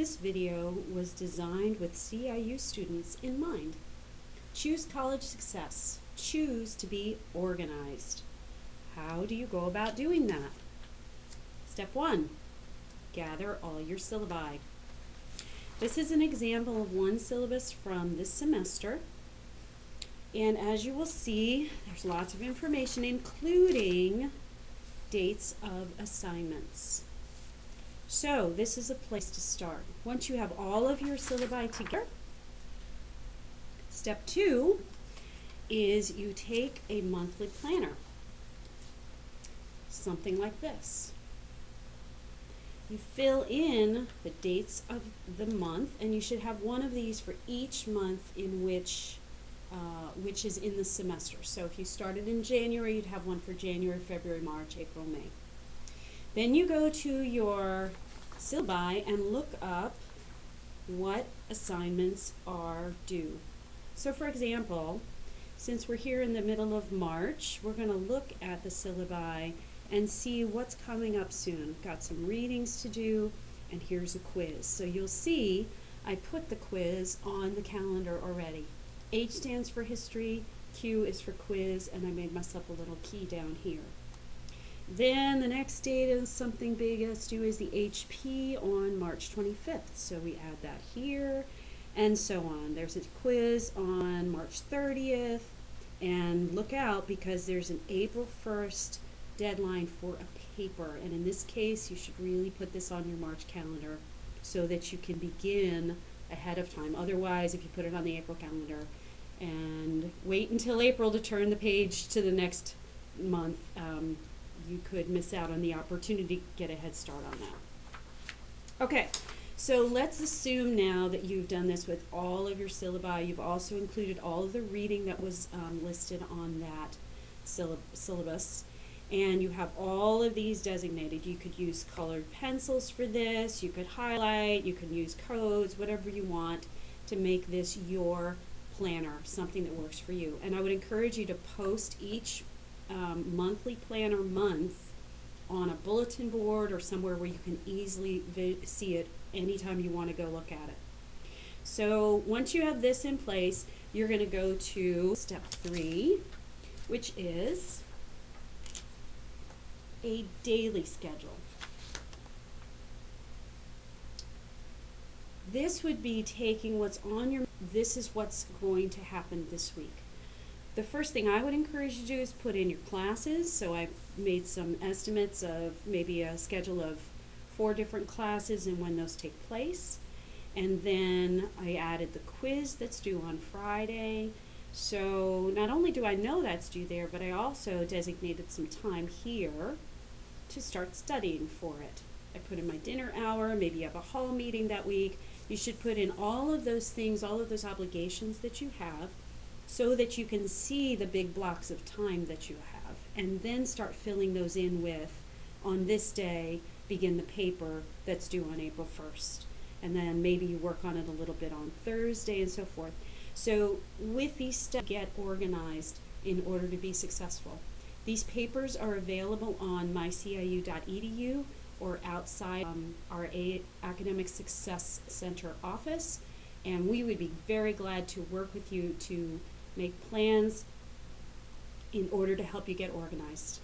This video was designed with CIU students in mind. Choose college success. Choose to be organized. How do you go about doing that? Step 1, gather all your syllabi. This is an example of one syllabus from this semester. And as you will see, there's lots of information, including dates of assignments. So this is a place to start. Once you have all of your syllabi together, step 2 is you take a monthly planner, something like this. You fill in the dates of the month, and you should have one of these for each month in which is in the semester. So if you started in January, you'd have one for January, February, March, April, May. Then you go to your syllabi and look up what assignments are due. So for example, since we're here in the middle of March, we're going to look at the syllabi and see what's coming up soon. Got some readings to do, and here's a quiz. So you'll see I put the quiz on the calendar already. H stands for history, Q is for quiz, and I made myself a little key down here. Then the next date is something big that's due is the HP on March 25th. So we add that here, and so on. There's a quiz on March 30th, and look out because there's an April 1st deadline for a paper. And in this case, you should really put this on your March calendar so that you can begin ahead of time. Otherwise, if you put it on the April calendar and wait until April to turn the page to the next month, you could miss out on the opportunity to get a head start on that. Okay, so let's assume now that you've done this with all of your syllabi. You've also included all of the reading that was listed on that syllabus, and you have all of these designated. You could use colored pencils for this, you could highlight, you can use codes, whatever you want to make this your planner, something that works for you. And I would encourage you to post each monthly planner month on a bulletin board or somewhere where you can easily see it anytime you want to go look at it. So once you have this in place, you're going to go to step 3, which is a daily schedule. This would be taking what's on your, this is what's going to happen this week. The first thing I would encourage you to do is put in your classes. So I made some estimates of maybe a schedule of 4 different classes and when those take place. And then I added the quiz that's due on Friday. So not only do I know that's due there, but I also designated some time here to start studying for it. I put in my dinner hour, maybe you have a hall meeting that week. You should put in all of those things, all of those obligations that you have, so that you can see the big blocks of time that you have, and then start filling those in with, on this day, begin the paper that's due on April 1st. And then maybe you work on it a little bit on Thursday and so forth. So with these steps, get organized in order to be successful. These papers are available on myciu.edu or outside our Academic Success Center office, and we would be very glad to work with you to make plans in order to help you get organized.